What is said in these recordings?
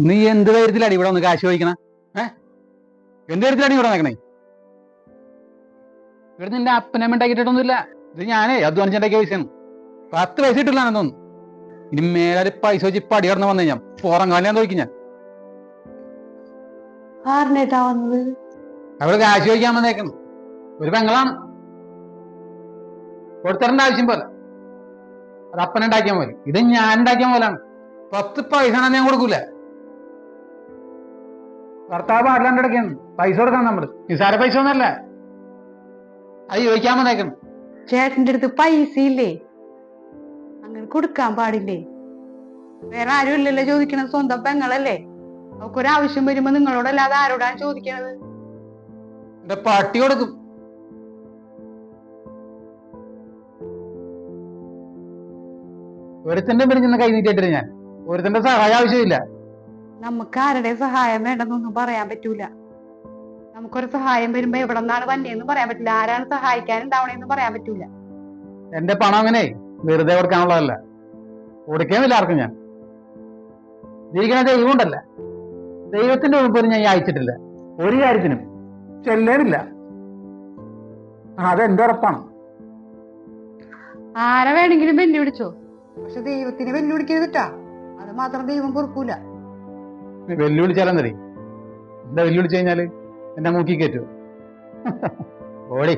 നീ എന്ത് കാര്യത്തിലാണ് ഇവിടെ ഒന്ന് കാശ് ചോദിക്കണ? എന്ത് കാര്യത്തിലാണ് ഇവിടെ നിൽക്കണേ? ഇവിടെ നിന്റെ അപ്പനമ്മ ഉണ്ടാക്കിയിട്ടൊന്നുമില്ല. ഇത് ഞാനേ അധ്വാനിച്ചുണ്ടാക്കിയ പൈസയാണ്. 10 പൈസ ഇട്ടില്ലാന്ന് തോന്നുന്നു. ഇനി മേലെ പൈസ വെച്ച് ഇപ്പൊ അടിയറന്ന് വന്നു കഴിഞ്ഞാൽ പുറങ്കാലിയാൻ ചോദിക്കും ഞാൻ. അവള് കാശ് ചോദിക്കാൻ വന്നേക്കണം. ഒരു പെങ്ങളാണ്. കൊടുത്തരേണ്ട ആവശ്യം പോലെ. അത് അപ്പനുണ്ടാക്കിയ പോലെ. ഇത് ഞാൻ ഉണ്ടാക്കിയ പോലാണ്. 10 പൈസ ഞാൻ കൊടുക്കൂല. ഭർത്താവ് പാടില്ലാണ്ട് ഇടയ്ക്കാണ് പൈസ കൊടുക്കണം. നമ്മള് നിസാര പൈസ ഒന്നല്ല. അത് ചോദിക്കാൻ വന്നേക്കണം. ചേട്ടന്റെ അടുത്ത് പൈസ ഇല്ലേ? അങ്ങനെ കൊടുക്കാൻ പാടില്ലേ? വേറെ ആരും ഇല്ലല്ലോ ചോദിക്കണത്, സ്വന്തം പെങ്ങളല്ലേ. അവക്കൊരാവശ്യം വരുമ്പോ നിങ്ങളോടല്ലാതെ ആരോടാണ് ചോദിക്കണത്? എന്റെ പട്ടി കൊടുക്കും. ഒരുത്തന്റെ പിടിക്കുന്ന കൈ നീട്ടിട്ടില്ല ഞാൻ. ഒരുത്തന്റെ സഹായം ആവശ്യമില്ല. നമുക്ക് ആരുടെ സഹായം വേണ്ടെന്നൊന്നും പറയാൻ പറ്റൂല. നമുക്കൊരു സഹായം വരുമ്പോ എവിടെ നിന്നാണ് വന്നേന്ന് പറയാൻ പറ്റില്ല. ആരാണ് സഹായിക്കാനുണ്ടാവണേന്ന് പറയാൻ പറ്റൂല. എന്റെ പണം അങ്ങനെ വെറുതെ കൊടുക്കാനുള്ളതല്ല. കൊടുക്കേമില്ല ആർക്കും ഞാൻ. ജീവിക്കണ ദൈവം ഉണ്ടല്ല, ദൈവത്തിന്റെ മുമ്പിൽ ഞാൻ അയച്ചിട്ടില്ല. ഒരു കാര്യത്തിനും ചെല്ലേനില്ല. അതെന്റെ ഉറപ്പാണ്. ആരെ വേണമെങ്കിലും വെല്ലുവിളിച്ചോ, പക്ഷെ ദൈവത്തിന് വെല്ലുവിളിക്കരുതിട്ടാ. അത് മാത്രം ദൈവം പൊറുക്കൂല. വെല്ലുവിളിച്ചാലും മതി. എന്താ വെല്ലുവിളിച്ചു കഴിഞ്ഞാല് എന്നെ മൂക്കി കയറ്റു. ഓടി.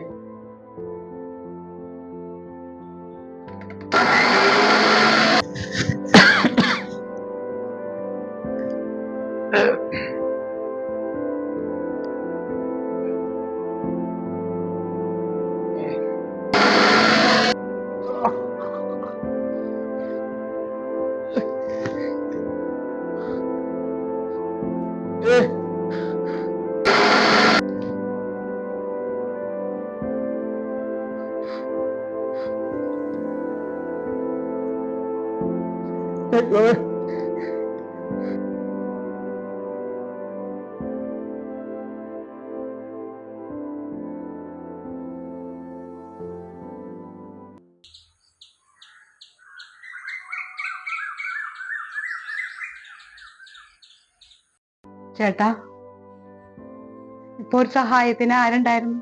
ചേട്ടാ, ഇപ്പൊ ഒരു സഹായത്തിന് ആരുണ്ടായിരുന്നു?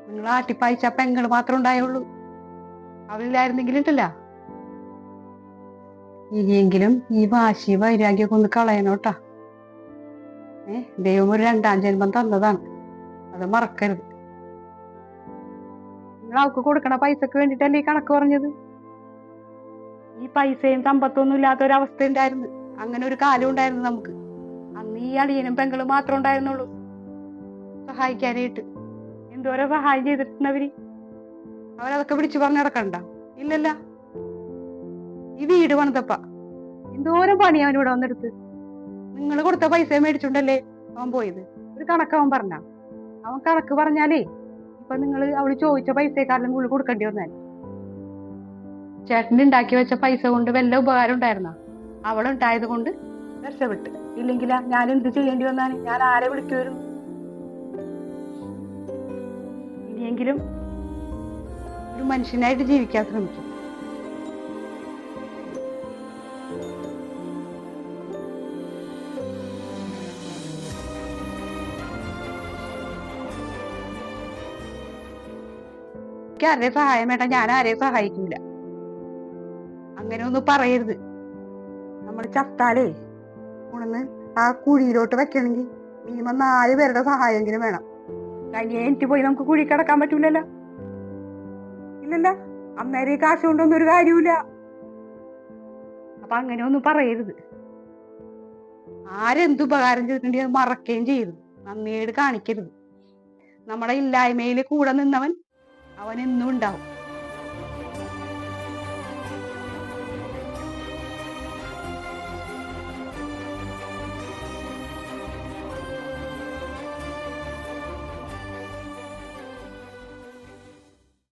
നിങ്ങൾ ആട്ടിപ്പായിച്ച പെങ്ങള് മാത്രം ഉണ്ടായുള്ളൂ. അവളില്ലായിരുന്നെങ്കിലും ഇട്ടല്ല. ഇനിയെങ്കിലും ഈ വാശി വൈരാഗ്യമൊക്കെ ഒന്ന് കളയണോട്ടാ. ദൈവം ഒരു 2ാം ജന്മം തന്നതാണ്, അത് മറക്കരുത്. നിങ്ങൾ അവൾക്ക് കൊടുക്കണ പൈസക്ക് വേണ്ടിട്ടല്ലേ ഈ കണക്ക് പറഞ്ഞത്? ഈ പൈസയും സമ്പത്തൊന്നും ഇല്ലാത്ത ഒരവസ്ഥ ഉണ്ടായിരുന്നു. അങ്ങനെ ഒരു കാലം ഉണ്ടായിരുന്നു നമുക്ക്. അന്ന് ഈ അളിയനും പെങ്ങളും മാത്രം ഉണ്ടായിരുന്നുള്ളൂ സഹായിക്കാനായിട്ട്. എന്തോരം സഹായം ചെയ്തിട്ടുണ്ടവര്. അവരതൊക്കെ വിളിച്ചു പറഞ്ഞ് നടക്കണ്ട? ഇല്ലല്ല. ഈ വീട് പണിതപ്പ എന്തോരം പണി അവൻ ഇവിടെ വന്നെടുത്ത്. നിങ്ങൾ കൊടുത്ത പൈസ മേടിച്ചുണ്ടല്ലേ അവൻ പോയത്. ഒരു കണക്ക് അവൻ പറഞ്ഞ. അവൻ കണക്ക് പറഞ്ഞാലേ ഇപ്പൊ നിങ്ങൾ അവള് ചോദിച്ച പൈസയെക്കാളും കൂടുതൽ കൊടുക്കേണ്ടി വന്നാൽ. ചേട്ടൻ ഉണ്ടാക്കി വെച്ച പൈസ കൊണ്ട് വല്ല ഉപകാരം ഉണ്ടായിരുന്ന? അവളുണ്ടായത് കൊണ്ട് രക്ഷപ്പെട്ട്. ഇല്ലെങ്കിലാ ഞാൻ എന്ത് ചെയ്യേണ്ടി വന്നാണ്? ഞാൻ ആരെ വിളിക്കുമായിരുന്നു? ഇനിയെങ്കിലും ഒരു മനുഷ്യനായിട്ട് ജീവിക്കാൻ ശ്രമിക്കും. എനിക്ക് ആരെയും സഹായം വേണ്ട, ഞാൻ ആരെയും സഹായിക്കൂല. അങ്ങനെ ഒന്നും പറയരുത്. നമ്മൾ ചത്താലേ ഉണന്ന് ആ കുഴിയിലോട്ട് വെക്കണമെങ്കിൽ മിനിമം 4 പേരുടെ സഹായമെങ്കിലും വേണം. തനിയെ എനിക്ക് പോയി നമുക്ക് കുഴി കിടക്കാൻ പറ്റൂലല്ലോ. ഇല്ലല്ല, അന്നേരം ഈ കാശ് കൊണ്ടൊന്നും ഒരു കാര്യമില്ല. അപ്പൊ അങ്ങനെ ഒന്നും പറയരുത്. ആരെന്തുപകാരം ചെയ്തിട്ടുണ്ടെങ്കിൽ അത് മറക്കുകയും ചെയ്യരുത്. നന്ദിയേട് കാണിക്കരുത്. നമ്മുടെ ഇല്ലായ്മയിൽ കൂടെ നിന്നവൻ അവൻ എന്നും ഉണ്ടാവും.